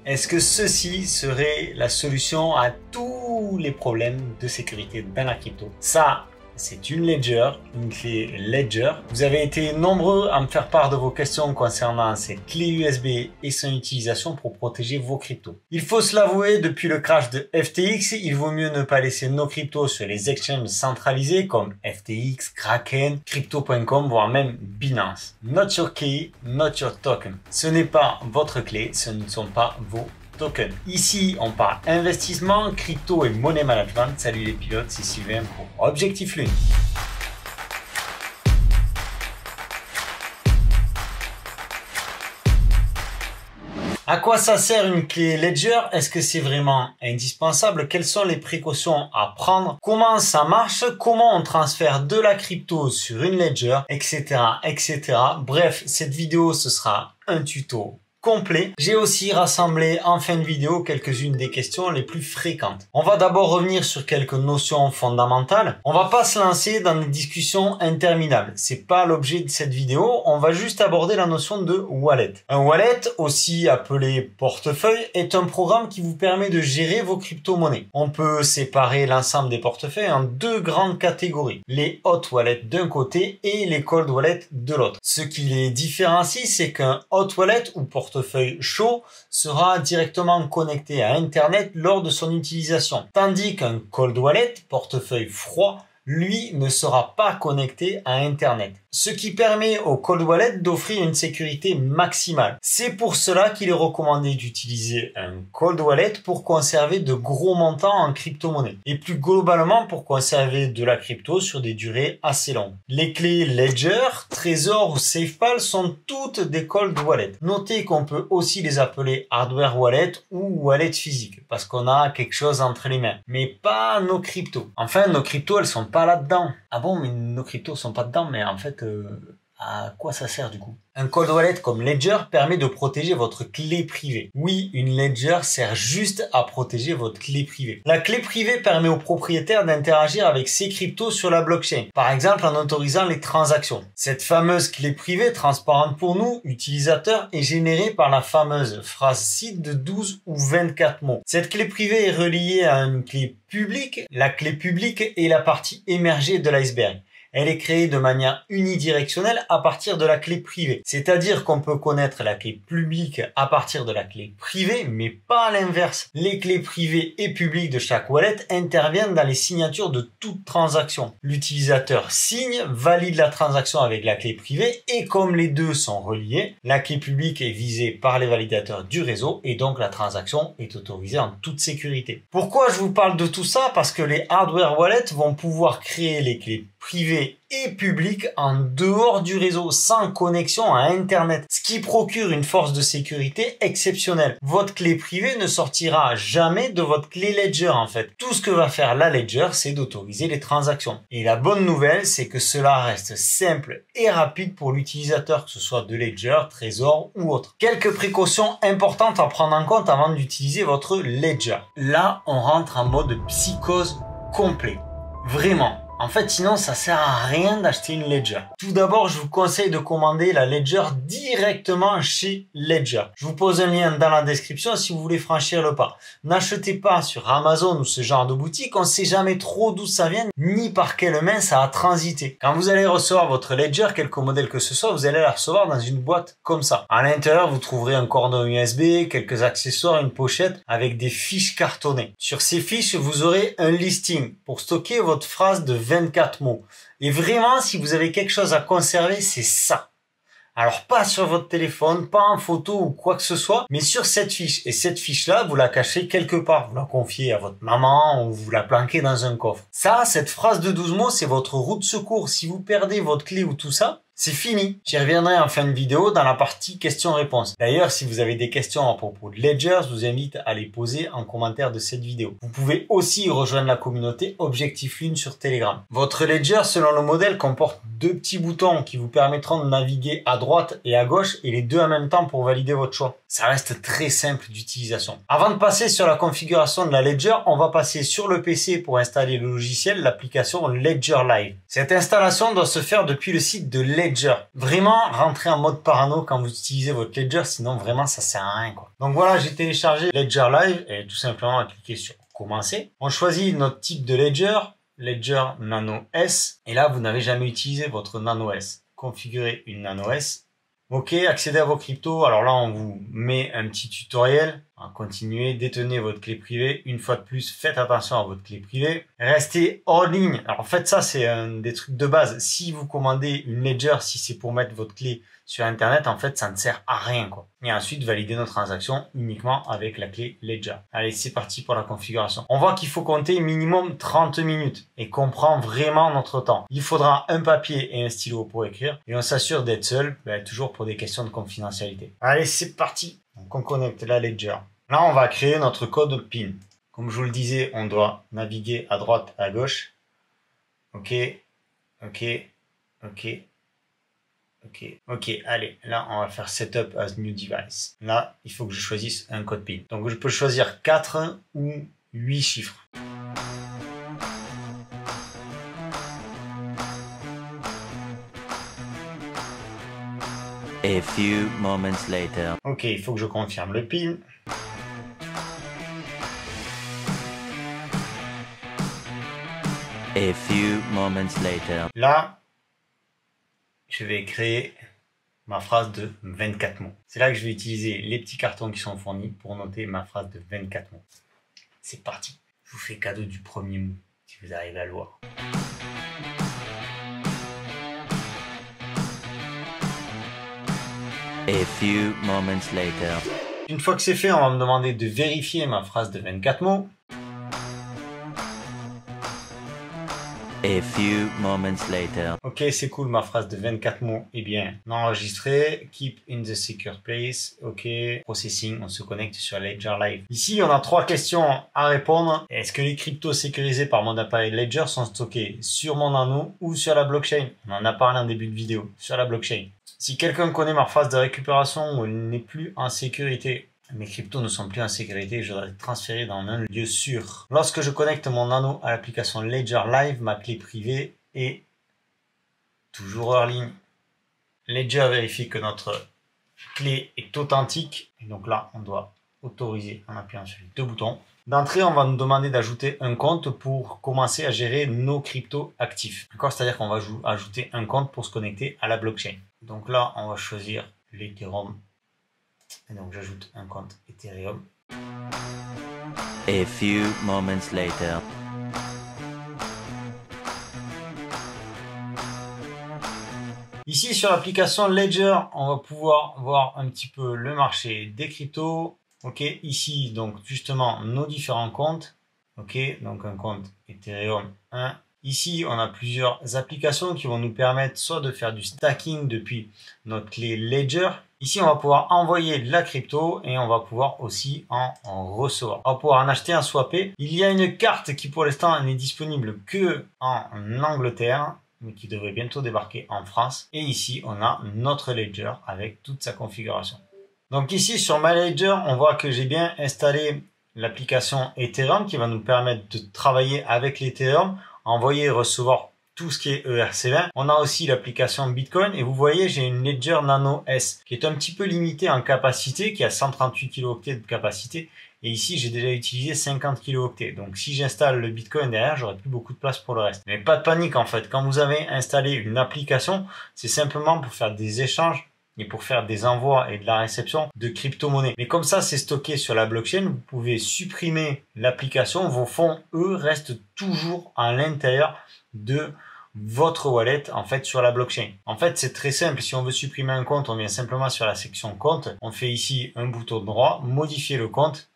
Est-ce que ceci serait la solution à tous les problèmes de sécurité dans la crypto? Ça, c'est une Ledger, une clé Ledger. Vous avez été nombreux à me faire part de vos questions concernant cette clé USB et son utilisation pour protéger vos cryptos. Il faut se l'avouer, depuis le crash de FTX, il vaut mieux ne pas laisser nos cryptos sur les exchanges centralisés comme FTX, Kraken, Crypto.com, voire même Binance. Not your key, not your token. Ce n'est pas votre clé, ce ne sont pas vos token. Ici, on parle investissement, crypto et money management. Salut les pilotes, c'est Sylvain pour Objectif Lune. À quoi ça sert une clé Ledger? Est-ce que c'est vraiment indispensable? Quelles sont les précautions à prendre? Comment ça marche? Comment on transfère de la crypto sur une Ledger? Etc. etc. Bref, cette vidéo, ce sera un tuto complet. J'ai aussi rassemblé en fin de vidéo quelques-unes des questions les plus fréquentes. On va d'abord revenir sur quelques notions fondamentales. On va pas se lancer dans des discussions interminables. C'est pas l'objet de cette vidéo. On va juste aborder la notion de wallet. Un wallet, aussi appelé portefeuille, est un programme qui vous permet de gérer vos crypto-monnaies. On peut séparer l'ensemble des portefeuilles en deux grandes catégories. Les hot wallets d'un côté et les cold wallets de l'autre. Ce qui les différencie, c'est qu'un hot wallet ou portefeuille chaud sera directement connecté à Internet lors de son utilisation, tandis qu'un cold wallet, portefeuille froid, lui ne sera pas connecté à Internet. Ce qui permet au cold wallet d'offrir une sécurité maximale. C'est pour cela qu'il est recommandé d'utiliser un cold wallet pour conserver de gros montants en crypto-monnaie et plus globalement pour conserver de la crypto sur des durées assez longues. Les clés Ledger, Trésor ou SafePal sont toutes des cold wallets. Notez qu'on peut aussi les appeler hardware wallet ou wallet physique parce qu'on a quelque chose entre les mains, mais pas nos cryptos. Enfin, nos cryptos, elles sont pas là-dedans. Ah bon, mais nos cryptos sont pas dedans, mais en fait, à quoi ça sert du coup? Un cold wallet comme Ledger permet de protéger votre clé privée. Oui, une Ledger sert juste à protéger votre clé privée. La clé privée permet au propriétaire d'interagir avec ses cryptos sur la blockchain, par exemple en autorisant les transactions. Cette fameuse clé privée, transparente pour nous, utilisateurs, est générée par la fameuse phrase seed de 12 ou 24 mots. Cette clé privée est reliée à une clé publique. La clé publique est la partie émergée de l'iceberg. Elle est créée de manière unidirectionnelle à partir de la clé privée. C'est-à-dire qu'on peut connaître la clé publique à partir de la clé privée, mais pas à l'inverse. Les clés privées et publiques de chaque wallet interviennent dans les signatures de toute transaction. L'utilisateur signe, valide la transaction avec la clé privée et comme les deux sont reliés, la clé publique est visée par les validateurs du réseau et donc la transaction est autorisée en toute sécurité. Pourquoi je vous parle de tout ça? Parce que les hardware wallets vont pouvoir créer les clés privées et publiques en dehors du réseau, sans connexion à Internet, ce qui procure une force de sécurité exceptionnelle. Votre clé privée ne sortira jamais de votre clé Ledger en fait. Tout ce que va faire la Ledger, c'est d'autoriser les transactions. Et la bonne nouvelle, c'est que cela reste simple et rapide pour l'utilisateur, que ce soit de Ledger, Trésor ou autre. Quelques précautions importantes à prendre en compte avant d'utiliser votre Ledger. Là, on rentre en mode psychose complet. Vraiment. En fait, sinon, ça sert à rien d'acheter une Ledger. Tout d'abord, je vous conseille de commander la Ledger directement chez Ledger. Je vous pose un lien dans la description si vous voulez franchir le pas. N'achetez pas sur Amazon ou ce genre de boutique, on ne sait jamais trop d'où ça vient, ni par quelle main ça a transité. Quand vous allez recevoir votre Ledger, quelque modèle que ce soit, vous allez la recevoir dans une boîte comme ça. À l'intérieur, vous trouverez un cordon USB, quelques accessoires, une pochette avec des fiches cartonnées. Sur ces fiches, vous aurez un listing pour stocker votre phrase de 24 mots. Et vraiment, si vous avez quelque chose à conserver, c'est ça. Alors, pas sur votre téléphone, pas en photo ou quoi que ce soit, mais sur cette fiche. Et cette fiche-là, vous la cachez quelque part. Vous la confiez à votre maman ou vous la planquez dans un coffre. Ça, cette phrase de 12 mots, c'est votre roue de secours. Si vous perdez votre clé ou tout ça, c'est fini. J'y reviendrai en fin de vidéo dans la partie questions-réponses. D'ailleurs, si vous avez des questions à propos de Ledger, je vous invite à les poser en commentaire de cette vidéo. Vous pouvez aussi rejoindre la communauté Objectif Lune sur Telegram. Votre Ledger, selon le modèle, comporte deux petits boutons qui vous permettront de naviguer à droite et à gauche et les deux en même temps pour valider votre choix. Ça reste très simple d'utilisation. Avant de passer sur la configuration de la Ledger, on va passer sur le PC pour installer le logiciel, l'application Ledger Live. Cette installation doit se faire depuis le site de Ledger. Ledger. Vraiment, rentrez en mode parano quand vous utilisez votre Ledger, sinon vraiment ça sert à rien, quoi. Donc voilà, j'ai téléchargé Ledger Live et tout simplement à cliquer sur commencer. On choisit notre type de Ledger, Ledger Nano S. Et là, vous n'avez jamais utilisé votre Nano S. Configurer une Nano S. Ok, accédez à vos cryptos. Alors là, on vous met un petit tutoriel. Continuez, détenez votre clé privée. Une fois de plus, faites attention à votre clé privée. Restez hors ligne. Alors en fait, ça, c'est un des trucs de base. Si vous commandez une Ledger, si c'est pour mettre votre clé sur Internet, en fait, ça ne sert à rien, quoi. Et ensuite, valider nos transactions uniquement avec la clé Ledger. Allez, c'est parti pour la configuration. On voit qu'il faut compter minimum 30 minutes et qu'on prend vraiment notre temps. Il faudra un papier et un stylo pour écrire et on s'assure d'être seul, toujours pour des questions de confidentialité. Allez, c'est parti. Donc, on connecte la Ledger. Là, on va créer notre code PIN. Comme je vous le disais, on doit naviguer à droite, à gauche. Ok, ok, ok. Ok, allez, là on va faire Setup as New Device. Là, il faut que je choisisse un code PIN. Donc je peux choisir 4 ou 8 chiffres. A few moments later. Ok, il faut que je confirme le PIN. A few moments later. Là, je vais créer ma phrase de 24 mots. C'est là que je vais utiliser les petits cartons qui sont fournis pour noter ma phrase de 24 mots. C'est parti. Je vous fais cadeau du premier mot, si vous arrivez à le voir. A few moments later. Une fois que c'est fait, on va me demander de vérifier ma phrase de 24 mots. A few moments later. Ok, c'est cool, ma phrase de 24 mots est bien enregistrée. Keep in the secure place. Ok, processing, on se connecte sur Ledger Live. Ici, on a 3 questions à répondre. Est-ce que les cryptos sécurisés par mon appareil Ledger sont stockés sur mon nano ou sur la blockchain? On en a parlé en début de vidéo, sur la blockchain. Si quelqu'un connaît ma phrase de récupération où elle n'est plus en sécurité, mes cryptos ne sont plus en sécurité, je dois les transférer dans un lieu sûr. Lorsque je connecte mon nano à l'application Ledger Live, ma clé privée est toujours hors ligne. Ledger vérifie que notre clé est authentique. Et donc là, on doit autoriser en appuyant sur les 2 boutons. D'entrée, on va nous demander d'ajouter un compte pour commencer à gérer nos cryptos actifs. D'accord? C'est-à-dire qu'on va ajouter un compte pour se connecter à la blockchain. Donc là, on va choisir l'Ethereum. Et donc j'ajoute un compte Ethereum. A few moments later. Ici sur l'application Ledger, on va pouvoir voir un petit peu le marché des cryptos. Ok, ici donc justement nos différents comptes. Ok, donc un compte Ethereum 1. Ici, on a plusieurs applications qui vont nous permettre soit de faire du stacking depuis notre clé Ledger. Ici, on va pouvoir envoyer de la crypto et on va pouvoir aussi en recevoir. On va pouvoir en acheter, en swapper. Il y a une carte qui pour l'instant n'est disponible que en Angleterre, mais qui devrait bientôt débarquer en France. Et ici, on a notre Ledger avec toute sa configuration. Donc ici, sur ma Ledger, on voit que j'ai bien installé l'application Ethereum qui va nous permettre de travailler avec l'Ethereum, envoyer et recevoir tout ce qui est ERC20. On a aussi l'application Bitcoin et vous voyez, j'ai une Ledger Nano S qui est un petit peu limitée en capacité, qui a 138 kilooctets de capacité. Et ici, j'ai déjà utilisé 50 kilooctets. Donc, si j'installe le Bitcoin derrière, j'aurai plus beaucoup de place pour le reste. Mais pas de panique, en fait. Quand vous avez installé une application, c'est simplement pour faire des échanges et pour faire des envois et de la réception de crypto-monnaies. Mais comme ça, c'est stocké sur la blockchain, vous pouvez supprimer l'application. Vos fonds, eux, restent toujours à l'intérieur de votre wallet, en fait, sur la blockchain. En fait, c'est très simple. Si on veut supprimer un compte, on vient simplement sur la section compte. On fait ici un bouton droit, modifier le compte.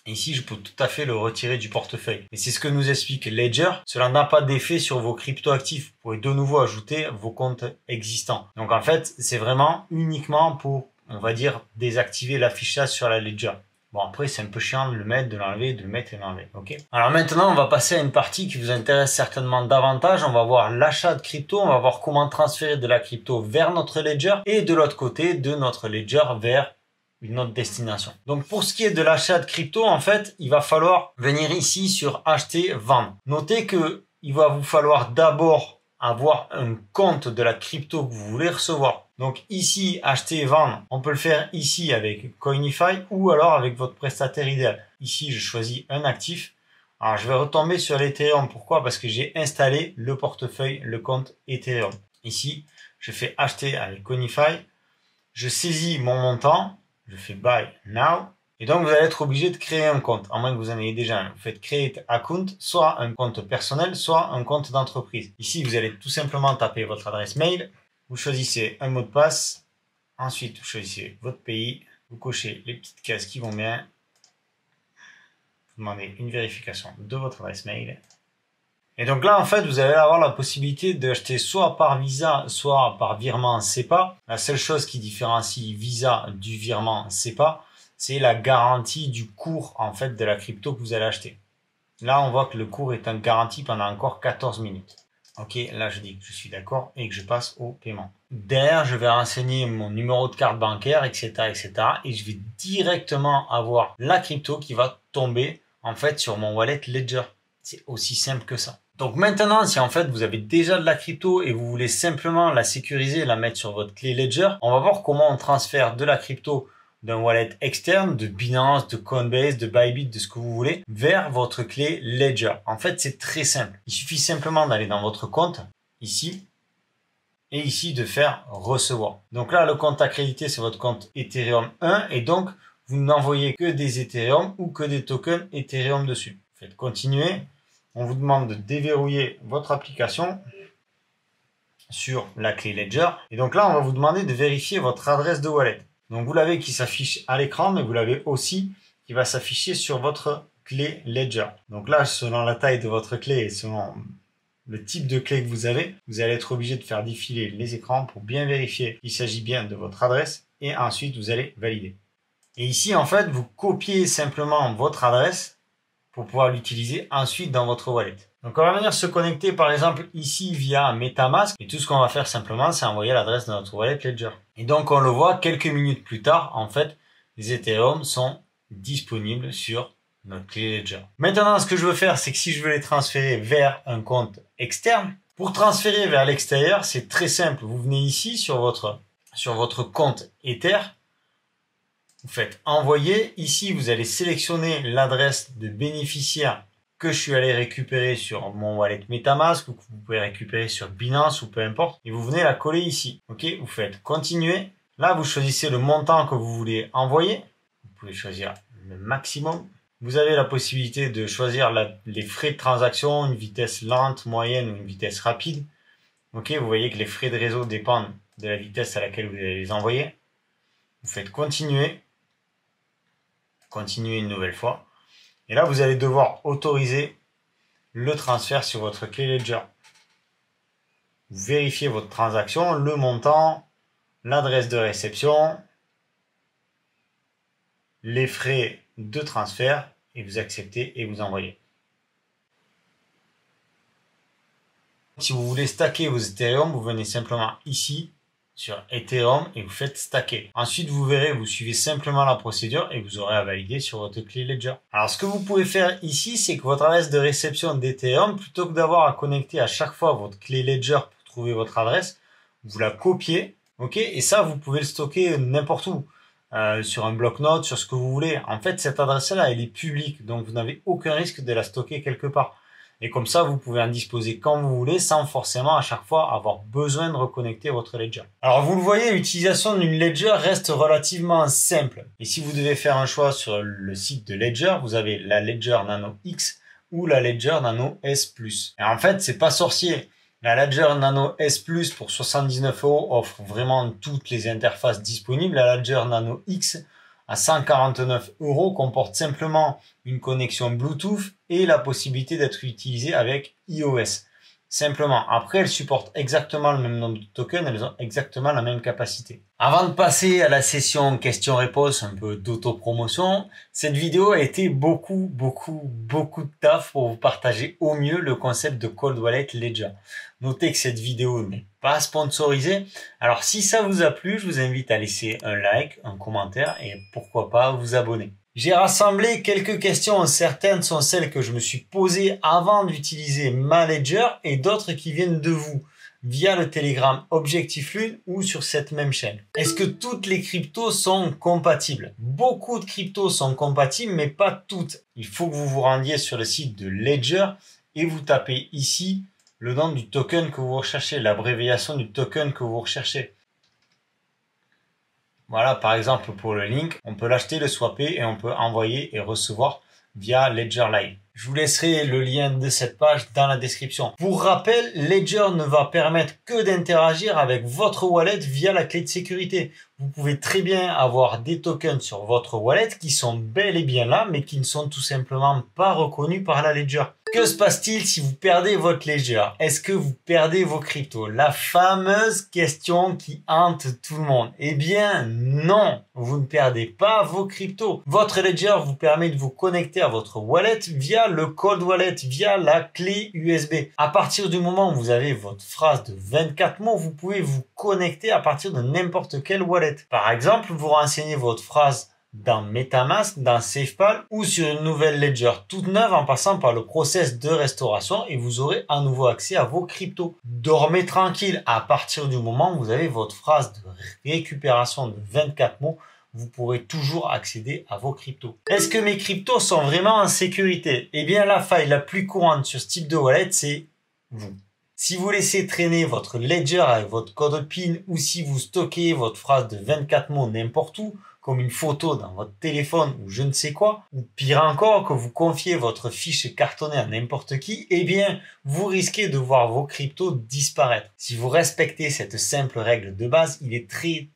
Ici, je peux tout à fait le retirer du portefeuille. Et c'est ce que nous explique Ledger. Cela n'a pas d'effet sur vos crypto-actifs. Vous pouvez de nouveau ajouter vos comptes existants. Donc, en fait, c'est vraiment uniquement pour, on va dire, désactiver l'affichage sur la Ledger. Bon, après, c'est un peu chiant de le mettre, de l'enlever, de le mettre et de l'enlever. Ok. Alors maintenant, on va passer à une partie qui vous intéresse certainement davantage. On va voir l'achat de crypto. On va voir comment transférer de la crypto vers notre Ledger et de l'autre côté, de notre Ledger vers une autre destination. Donc pour ce qui est de l'achat de crypto, en fait, il va falloir venir ici sur acheter, vendre. Notez que il va vous falloir d'abord avoir un compte de la crypto que vous voulez recevoir. Donc ici, acheter et vendre, on peut le faire ici avec Coinify ou alors avec votre prestataire idéal. Ici, je choisis un actif. Alors, je vais retomber sur l'Ethereum. Pourquoi? Parce que j'ai installé le portefeuille, le compte Ethereum. Ici, je fais acheter avec Coinify. Je saisis mon montant. Je fais buy now. Et donc, vous allez être obligé de créer un compte, à moins que vous en ayez déjà un. Vous faites create account, soit un compte personnel, soit un compte d'entreprise. Ici, vous allez tout simplement taper votre adresse mail. Vous choisissez un mot de passe. Ensuite, vous choisissez votre pays. Vous cochez les petites cases qui vont bien. Vous demandez une vérification de votre adresse mail. Et donc là, en fait, vous allez avoir la possibilité d'acheter soit par Visa, soit par virement SEPA. La seule chose qui différencie Visa du virement SEPA, c'est la garantie du cours en fait de la crypto que vous allez acheter. Là, on voit que le cours est garanti pendant encore 14 minutes. Ok, là je dis que je suis d'accord et que je passe au paiement. Derrière, je vais renseigner mon numéro de carte bancaire, etc., etc. Et je vais directement avoir la crypto qui va tomber en fait sur mon wallet Ledger. C'est aussi simple que ça. Donc maintenant, si en fait vous avez déjà de la crypto et vous voulez simplement la sécuriser et la mettre sur votre clé Ledger, on va voir comment on transfère de la crypto d'un wallet externe, de Binance, de Coinbase, de Bybit, de ce que vous voulez, vers votre clé Ledger. En fait, c'est très simple. Il suffit simplement d'aller dans votre compte, ici, et ici de faire recevoir. Donc là, le compte accrédité, c'est votre compte Ethereum 1, et donc, vous n'envoyez que des Ethereum ou que des tokens Ethereum dessus. Faites continuer. On vous demande de déverrouiller votre application sur la clé Ledger. Et donc là, on va vous demander de vérifier votre adresse de wallet. Donc vous l'avez qui s'affiche à l'écran, mais vous l'avez aussi qui va s'afficher sur votre clé Ledger. Donc là, selon la taille de votre clé et selon le type de clé que vous allez être obligé de faire défiler les écrans pour bien vérifier qu'il s'agit bien de votre adresse et ensuite vous allez valider. Et ici, en fait, vous copiez simplement votre adresse pour pouvoir l'utiliser ensuite dans votre wallet. Donc on va venir se connecter par exemple ici via MetaMask et tout ce qu'on va faire simplement c'est envoyer l'adresse de notre wallet Ledger. Et donc on le voit quelques minutes plus tard, en fait les Ethereum sont disponibles sur notre clé Ledger. Maintenant ce que je veux faire c'est que si je veux les transférer vers un compte externe, pour transférer vers l'extérieur c'est très simple, vous venez ici sur votre compte Ether, vous faites envoyer, ici vous allez sélectionner l'adresse de bénéficiaire que je suis allé récupérer sur mon wallet MetaMask ou que vous pouvez récupérer sur Binance ou peu importe. Et vous venez la coller ici. Ok, vous faites continuer. Là, vous choisissez le montant que vous voulez envoyer. Vous pouvez choisir le maximum. Vous avez la possibilité de choisir les frais de transaction, une vitesse lente, moyenne ou une vitesse rapide. Ok, vous voyez que les frais de réseau dépendent de la vitesse à laquelle vous allez les envoyer. Vous faites continuer. Continuer une nouvelle fois. Et là, vous allez devoir autoriser le transfert sur votre clé Ledger. Vous vérifiez votre transaction, le montant, l'adresse de réception, les frais de transfert et vous acceptez et vous envoyez. Si vous voulez stacker vos Ethereum, vous venez simplement ici sur Ethereum et vous faites stacker. Ensuite, vous verrez, vous suivez simplement la procédure et vous aurez à valider sur votre clé Ledger. Alors, ce que vous pouvez faire ici, c'est que votre adresse de réception d'Ethereum, plutôt que d'avoir à connecter à chaque fois votre clé Ledger pour trouver votre adresse, vous la copiez, ok? Et ça, vous pouvez le stocker n'importe où, sur un bloc-notes, sur ce que vous voulez. En fait, cette adresse-là, elle est publique, donc vous n'avez aucun risque de la stocker quelque part. Et comme ça, vous pouvez en disposer quand vous voulez sans forcément à chaque fois avoir besoin de reconnecter votre Ledger. Alors vous le voyez, l'utilisation d'une Ledger reste relativement simple. Et si vous devez faire un choix sur le site de Ledger, vous avez la Ledger Nano X ou la Ledger Nano S+. Et en fait, c'est pas sorcier. La Ledger Nano S+ pour 79 € offre vraiment toutes les interfaces disponibles. La Ledger Nano X à 149 € comporte simplement une connexion Bluetooth et la possibilité d'être utilisée avec iOS. Simplement, après, elles supportent exactement le même nombre de tokens, elles ont exactement la même capacité. Avant de passer à la session questions-réponses, un peu d'autopromotion, cette vidéo a été beaucoup de taf pour vous partager au mieux le concept de Cold Wallet Ledger. Notez que cette vidéo n'est pas sponsorisée. Alors si ça vous a plu, je vous invite à laisser un like, un commentaire et pourquoi pas vous abonner. J'ai rassemblé quelques questions, certaines sont celles que je me suis posées avant d'utiliser ma Ledger et d'autres qui viennent de vous via le Telegram Objectif Lune ou sur cette même chaîne. Est-ce que toutes les cryptos sont compatibles? Beaucoup de cryptos sont compatibles, mais pas toutes. Il faut que vous vous rendiez sur le site de Ledger et vous tapez ici le nom du token que vous recherchez, l'abréviation du token que vous recherchez. Voilà, par exemple, pour le link, on peut l'acheter, le swapper et on peut envoyer et recevoir via Ledger Live. Je vous laisserai le lien de cette page dans la description. Pour rappel, Ledger ne va permettre que d'interagir avec votre wallet via la clé de sécurité. Vous pouvez très bien avoir des tokens sur votre wallet qui sont bel et bien là, mais qui ne sont tout simplement pas reconnus par la Ledger. Que se passe-t-il si vous perdez votre Ledger? Est-ce que vous perdez vos cryptos? La fameuse question qui hante tout le monde. Eh bien, non, vous ne perdez pas vos cryptos. Votre Ledger vous permet de vous connecter à votre wallet via le cold wallet, via la clé USB. À partir du moment où vous avez votre phrase de 24 mots, vous pouvez vous connecter à partir de n'importe quel wallet. Par exemple, vous renseignez votre phrase dans MetaMask, dans SafePal ou sur une nouvelle Ledger toute neuve en passant par le process de restauration et vous aurez à nouveau accès à vos cryptos. Dormez tranquille, à partir du moment où vous avez votre phrase de récupération de 24 mots, vous pourrez toujours accéder à vos cryptos. Est-ce que mes cryptos sont vraiment en sécurité? Eh bien, la faille la plus courante sur ce type de wallet, c'est vous. Si vous laissez traîner votre Ledger avec votre code PIN ou si vous stockez votre phrase de 24 mots n'importe où, comme une photo dans votre téléphone ou je ne sais quoi, ou pire encore, que vous confiez votre fiche cartonnée à n'importe qui, eh bien, vous risquez de voir vos cryptos disparaître. Si vous respectez cette simple règle de base, il est très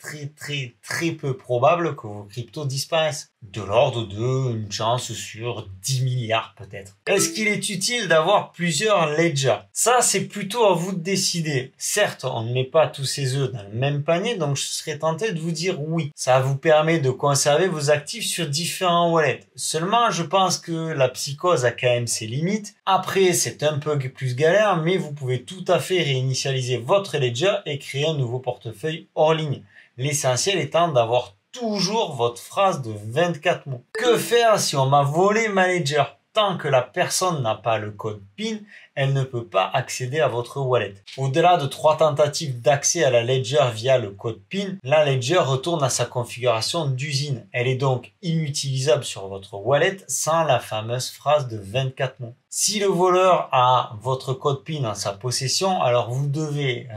peu probable que vos cryptos disparaissent. De l'ordre d'une chance sur 10 milliards peut-être. Est-ce qu'il est utile d'avoir plusieurs ledgers? Ça, c'est plutôt à vous de décider. Certes, on ne met pas tous ses œufs dans le même panier, donc je serais tenté de vous dire oui. Ça vous permet de conserver vos actifs sur différents wallets. Seulement, je pense que la psychose a quand même ses limites. Après, c'est un peu plus galère, mais vous pouvez tout à fait réinitialiser votre ledger et créer un nouveau portefeuille hors ligne. L'essentiel étant d'avoir toujours votre phrase de 24 mots. Que faire si on m'a volé ma Ledger? Tant que la personne n'a pas le code PIN, elle ne peut pas accéder à votre wallet. Au-delà de 3 tentatives d'accès à la Ledger via le code PIN, la Ledger retourne à sa configuration d'usine. Elle est donc inutilisable sur votre wallet sans la fameuse phrase de 24 mots. Si le voleur a votre code PIN en sa possession, alors vous devez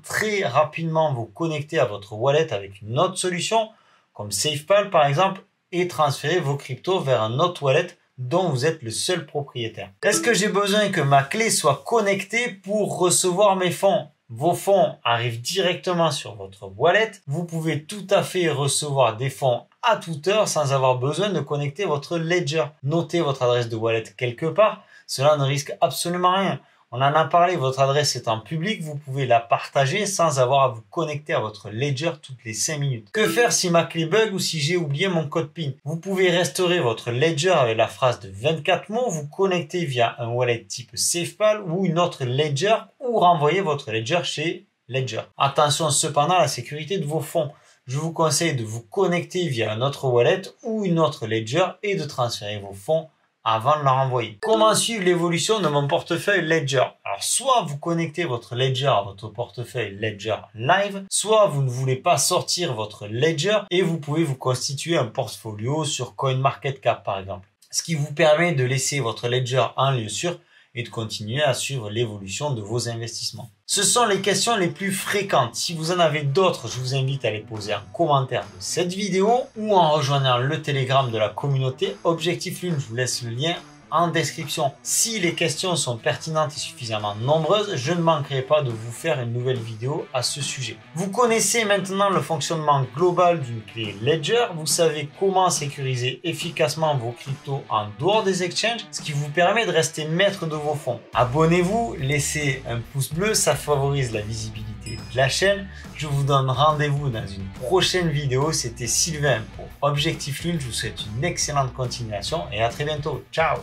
très rapidement vous connecter à votre wallet avec une autre solution, comme SafePal par exemple, et transférer vos cryptos vers un autre wallet dont vous êtes le seul propriétaire. Est-ce que j'ai besoin que ma clé soit connectée pour recevoir mes fonds? Vos fonds arrivent directement sur votre wallet. Vous pouvez tout à fait recevoir des fonds à toute heure sans avoir besoin de connecter votre Ledger. Notez votre adresse de wallet quelque part. Cela ne risque absolument rien. On en a parlé, votre adresse étant publique, vous pouvez la partager sans avoir à vous connecter à votre Ledger toutes les 5 minutes. Que faire si ma clé bug ou si j'ai oublié mon code PIN? Vous pouvez restaurer votre Ledger avec la phrase de 24 mots, vous connecter via un wallet type SafePal ou une autre Ledger ou renvoyer votre Ledger chez Ledger. Attention cependant à la sécurité de vos fonds. Je vous conseille de vous connecter via un autre wallet ou une autre Ledger et de transférer vos fonds avant de la renvoyer. Comment suivre l'évolution de mon portefeuille Ledger? Alors, soit vous connectez votre Ledger à votre portefeuille Ledger Live, soit vous ne voulez pas sortir votre Ledger et vous pouvez vous constituer un portfolio sur CoinMarketCap par exemple. Ce qui vous permet de laisser votre Ledger en lieu sûr et de continuer à suivre l'évolution de vos investissements. Ce sont les questions les plus fréquentes. Si vous en avez d'autres, je vous invite à les poser en commentaire de cette vidéo ou en rejoignant le Telegram de la communauté Objectif Lune. Je vous laisse le lien en description. Si les questions sont pertinentes et suffisamment nombreuses, je ne manquerai pas de vous faire une nouvelle vidéo à ce sujet. Vous connaissez maintenant le fonctionnement global d'une clé Ledger. Vous savez comment sécuriser efficacement vos cryptos en dehors des exchanges, ce qui vous permet de rester maître de vos fonds. Abonnez-vous, laissez un pouce bleu, ça favorise la visibilité de la chaîne. Je vous donne rendez-vous dans une prochaine vidéo. C'était Sylvain pour Objectif Lune. Je vous souhaite une excellente continuation et à très bientôt. Ciao!